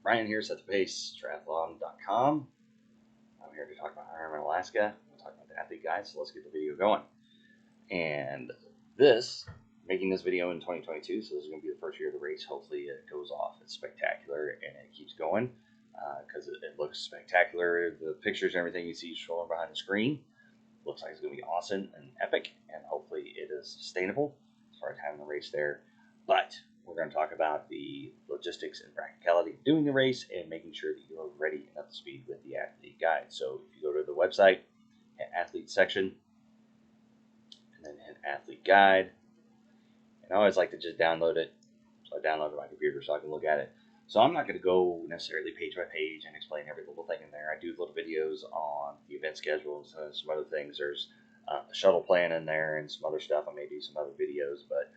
Brian here, Set the Pace, Triathlon.com. I'm here to talk about Ironman Alaska. I'm talking about the athlete guide, so let's get the video going. And making this video in 2022, so this is going to be the first year of the race. Hopefully it goes off. It's spectacular and it keeps going because it looks spectacular. The pictures and everything you see showing behind the screen looks like it's going to be awesome and epic, and hopefully it is sustainable as far as having the race there. But we're going to talk about the logistics and practicality of doing the race and making sure that you're ready and up to speed with the athlete guide. So if you go to the website, hit athlete section, and then hit athlete guide. And I always like to just download it. So I download it on my computer so I can look at it. So I'm not going to go necessarily page by page and explain every little thing in there. I do little videos on the event schedules and some other things. There's a shuttle plan in there and some other stuff. I may do some other videos, but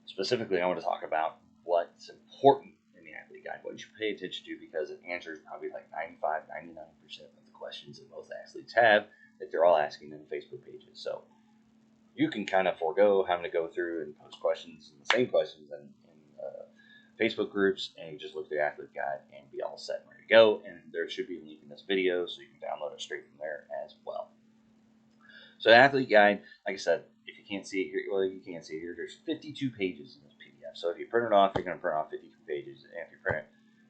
specifically I want to talk about what's important in the athlete guide, what you should pay attention to, because it answers probably like 99% of the questions that most athletes have that they're all asking in the Facebook pages. So you can kind of forego having to go through and post questions and the same questions in Facebook groups, and you just look at the athlete guide and be all set and ready to go. And there should be a link in this video so you can download it straight from there as well. So the athlete guide, like I said, if you can't see it here, well, you can't see it here, there's 52 pages in this PDF. So if you print it off, you're going to print off 52 pages. And if you print it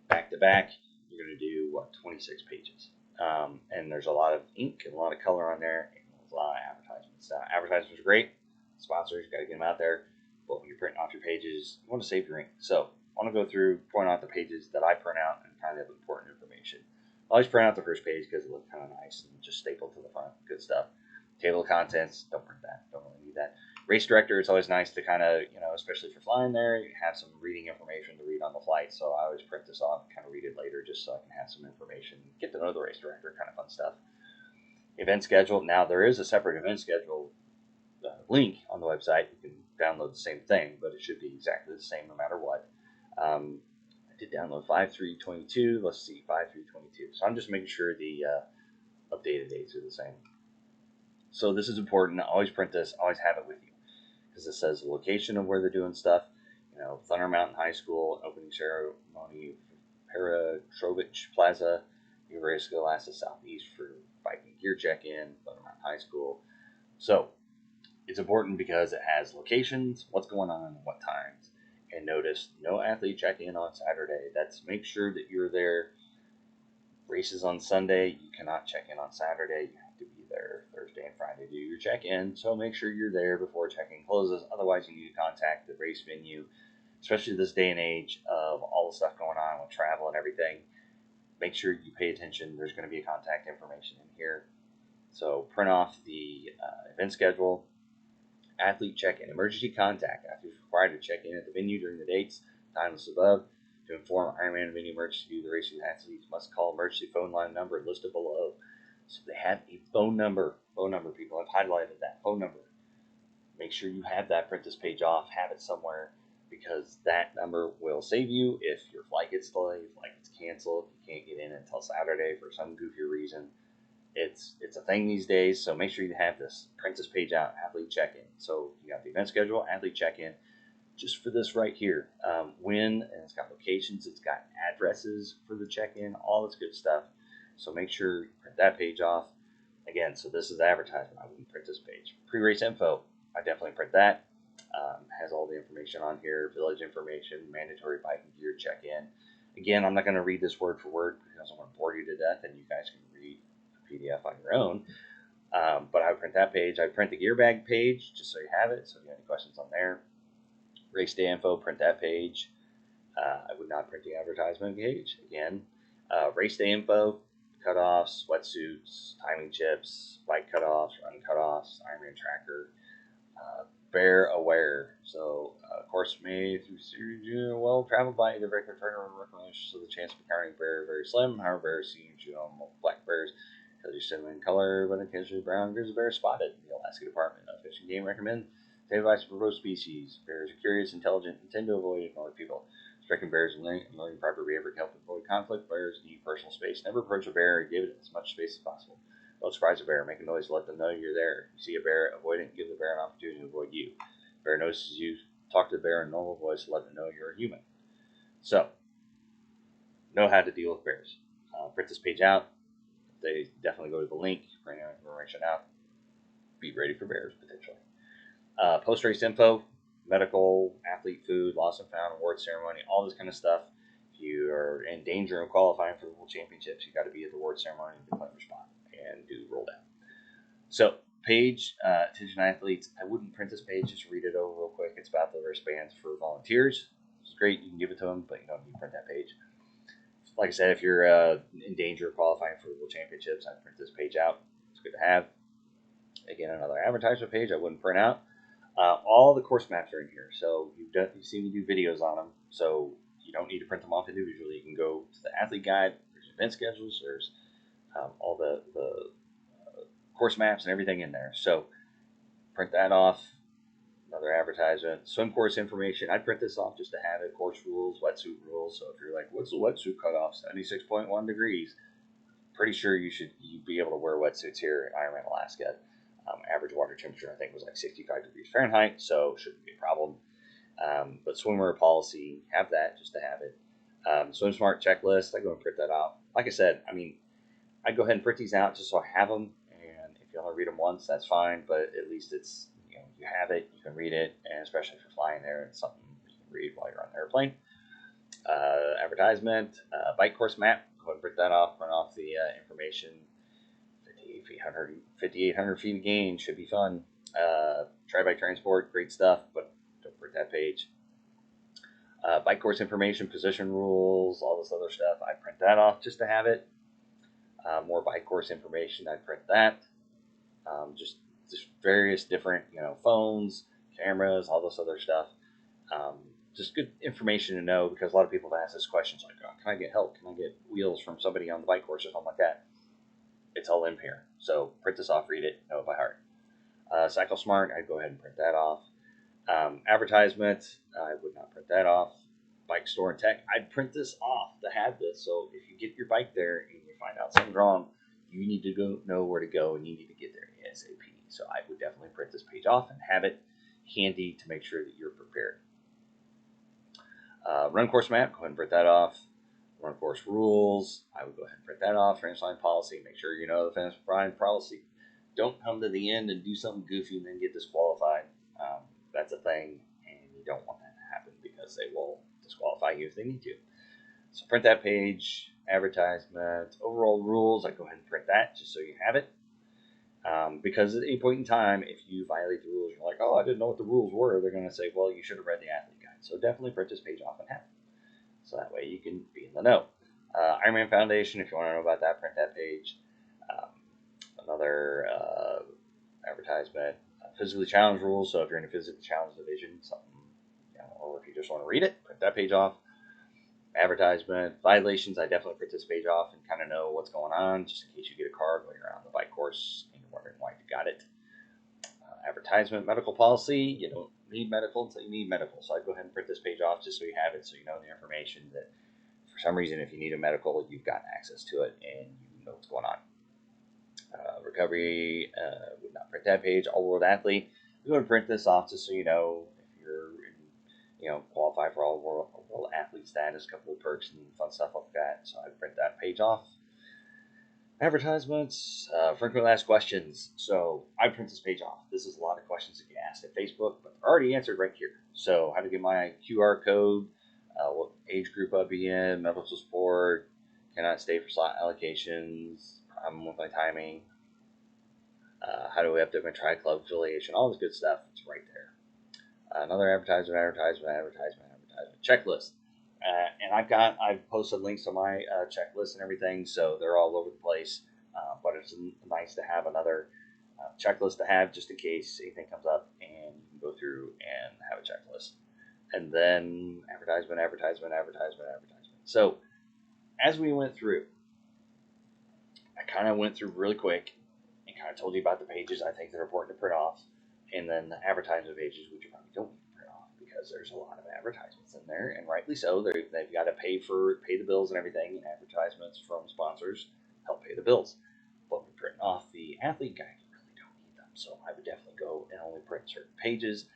back to back, you're going to do, 26 pages. And there's a lot of ink and a lot of color on there, and there's a lot of advertisements. Advertisements are great. Sponsors, you got to get them out there. But when you're printing off your pages, you want to save your ink. So I want to go through, point out the pages that I print out and kind of important information. I always print out the first page because it looks kind of nice and just stapled to the front. Good stuff. Table of contents, don't print that. Don't really need that. Race director, it's always nice to kind of, especially for flying there, you have some reading information to read on the flight. So I always print this off and kind of read it later just so I can have some information, get to know the race director, kind of fun stuff. Event schedule. Now there is a separate event schedule link on the website. You can download the same thing, but it should be exactly the same no matter what. I did download 5/3/22. Let's see, 5/3/22. So I'm just making sure the updated dates are the same. So this is important. Always print this. Always have it with you because it says the location of where they're doing stuff. Thunder Mountain High School opening ceremony, Peratrovich Plaza, University of Alaska Southeast for biking gear check-in, Thunder Mountain High School. So it's important because it has locations, what's going on, and what times. And notice no athlete check-in on Saturday. That's make sure that you're there. Races on Sunday, you cannot check in on Saturday. You have to be there Thursday and Friday to do your check-in. So make sure you're there before check-in closes. Otherwise, you need to contact the race venue, especially this day and age of all the stuff going on with travel and everything. Make sure you pay attention. There's going to be a contact information in here. So print off the event schedule. Athlete check-in. Emergency contact. Athletes required to check in at the venue during the dates, time listed above. To inform Ironman venue emergency, the racing athletes must call emergency phone line number listed below. So they have a phone number. Phone number, people. I've highlighted that phone number. Make sure you have that. Print this page off. Have it somewhere, because that number will save you if your flight gets delayed, flight gets canceled, you can't get in until Saturday for some goofy reason. It's a thing these days, so make sure you have this. Print this page out, athlete check-in. So you got the event schedule, athlete check-in, just for this right here. When, and it's got locations, it's got addresses for the check-in, all this good stuff. So make sure you print that page off. Again, so this is advertisement. I wouldn't print this page. Pre-race info, I definitely print that. Has all the information on here, village information, mandatory biking gear check-in. Again, I'm not going to read this word for word because I'm going to bore you to death, and you guys can read PDF on your own, but I would print that page. I print the gear bag page just so you have it. So if you have any questions on there, race day info, print that page. I would not print the advertisement page. Again, race day info, cutoffs, wetsuits, timing chips, bike cutoffs, run cutoffs, Ironman tracker, bear aware. So course made through series well traveled by either regular trainer or recognition, so the chance of encountering bear very slim. However, bears seen on black bears. You're cinnamon color, but occasionally brown grizzly bear spotted. The Alaska Department of Fish and Game recommends save advice for both species. Bears are curious, intelligent, and tend to avoid ignoring people. Striking bears and learning proper behavior can help avoid conflict. Bears need personal space. Never approach a bear and give it as much space as possible. Don't surprise a bear. Make a noise to let them know you're there. If you see a bear, avoid it and give the bear an opportunity to avoid you. Bear notices you. Talk to the bear in a normal voice to let them know you're a human. So, know how to deal with bears. Print this page out. They definitely go to the link, print information out. Be ready for bears potentially. Post race info, medical, athlete food, lost and found, award ceremony, all this kind of stuff. If you are in danger of qualifying for the World Championships, you got to be at the award ceremony and declare your spot and do roll down. So, page, attention athletes, I wouldn't print this page, just read it over real quick. It's about the wristbands for volunteers. It's great, you can give it to them, but you don't need to print that page. Like I said, if you're in danger of qualifying for the World Championships, I'd print this page out. It's good to have. Again, another advertisement page I wouldn't print out. All the course maps are in here, so you've seen me do videos on them, so you don't need to print them off individually. You can go to the athlete guide, there's event schedules, there's all the course maps and everything in there. So print that off. Another advertisement. Swim course information. I'd print this off just to have it. Course rules, wetsuit rules. So if you're like, what's the wetsuit cutoff? 76.1 degrees. Pretty sure you'd be able to wear wetsuits here at Ironman Alaska. Average water temperature, I think, was like 65 degrees Fahrenheit, so shouldn't be a problem. But swimwear policy, have that just to have it. Swim Smart checklist, I go and print that out. Like I said, I'd go ahead and print these out just so I have them. And if you only read them once, that's fine. But at least it's, you have it, you can read it, and especially if you're flying there, it's something you can read while you're on the airplane. Advertisement, bike course map. Go ahead and print that off. Print off the information. 5,800 feet of gain should be fun. Tri-bike transport, great stuff, but don't print that page. Bike course information, position rules, all this other stuff. I print that off just to have it. More bike course information, I print that. Just various different, phones, cameras, all this other stuff. Just good information to know, because a lot of people have asked this question, like, oh, can I get help? Can I get wheels from somebody on the bike course or something like that? It's all in here. So print this off, read it, know it by heart. Cycle Smart, I'd go ahead and print that off. Advertisement, I would not print that off. Bike store and tech, I'd print this off to have this. So if you get your bike there and you find out something's wrong, you need to know where to go and you need to get there ASAP. So I would definitely print this page off and have it handy to make sure that you're prepared. Run course map, go ahead and print that off. Run course rules, I would go ahead and print that off. Finish line policy, make sure you know the finish line policy. Don't come to the end and do something goofy and then get disqualified. That's a thing, and you don't want that to happen, because they will disqualify you if they need to. So print that page. Advertisement, overall rules, I go ahead and print that just so you have it. Because at any point in time, if you violate the rules, you're like, oh, I didn't know what the rules were, they're going to say, well, you should have read the athlete guide. So definitely print this page off and have it. So that way you can be in the know. Ironman Foundation, if you want to know about that, print that page. Another advertisement, physically challenged rules. So if you're in a physically challenged division, something, or if you just want to read it, print that page off. Advertisement, violations, I definitely print this page off and kind of know what's going on, just in case you get a card while you're on the bike course and you're wondering why you got it. Advertisement, medical policy, you don't need medical until you need medical. So I'd go ahead and print this page off just so you have it, so you know the information that for some reason, if you need a medical, you've got access to it and you know what's going on. Recovery, would not print that page. All World Athlete, we would print this off just so you know if you're qualify for all world athlete status, a couple of perks and fun stuff like that. So I'd print that page off. Advertisements, frequently asked questions. So I print this page off. This is a lot of questions that you asked at Facebook, but they're already answered right here. So how to get my QR code, what age group I'd be in, medical support, cannot stay for slot allocations, problem with my timing, how do we update my tri-club affiliation, all this good stuff. It's right there. Another advertisement, checklist. And I've posted links to my checklist and everything, so they're all over the place. But it's nice to have another checklist to have just in case anything comes up, and you can go through and have a checklist. And then advertisement. So as we went through, I kind of went through really quick and kind of told you about the pages I think that are important to print off, and then the advertisement pages, which you probably don't need to print off because there's a lot of advertisements in there, and rightly so. They've got to pay the bills and everything, and advertisements from sponsors help pay the bills. But we print off the athlete guide, you really don't need them. So I would definitely go and only print certain pages.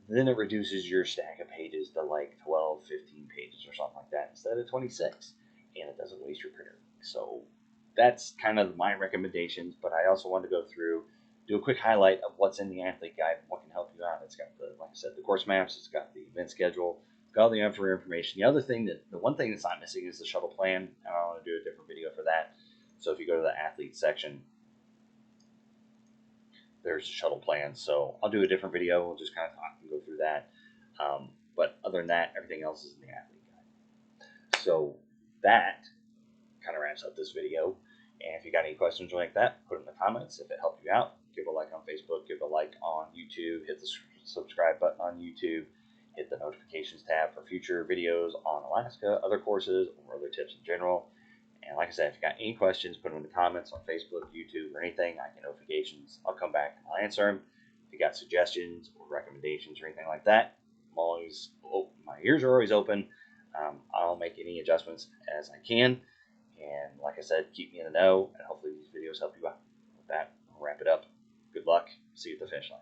Then it reduces your stack of pages to like 12, 15 pages or something like that instead of 26. and it doesn't waste your printer. So that's kind of my recommendations, but I also want to go through, do a quick highlight of what's in the athlete guide and what can help you out. It's got the, like I said, the course maps, it's got the event schedule, it's got all the information. The other thing the one thing that's not missing is the shuttle plan, and I want to do a different video for that. So if you go to the athlete section, there's a shuttle plan. So I'll do a different video. We'll just kind of talk and go through that. But other than that, everything else is in the athlete guide. So that kind of wraps up this video. And if you got any questions like that, put them in the comments. If it helped you out, give a like on Facebook, give a like on YouTube, hit the subscribe button on YouTube, hit the notifications tab for future videos on Alaska, other courses, or other tips in general. And like I said, if you got any questions, put them in the comments on Facebook, YouTube, or anything. I get notifications. I'll come back and I'll answer them. If you got suggestions or recommendations or anything like that, I'm always, my ears are always open. I'll make any adjustments as I can. And like I said, keep me in the know, and hopefully these videos help you out. With that, I'll wrap it up. Good luck. See you at the finish line.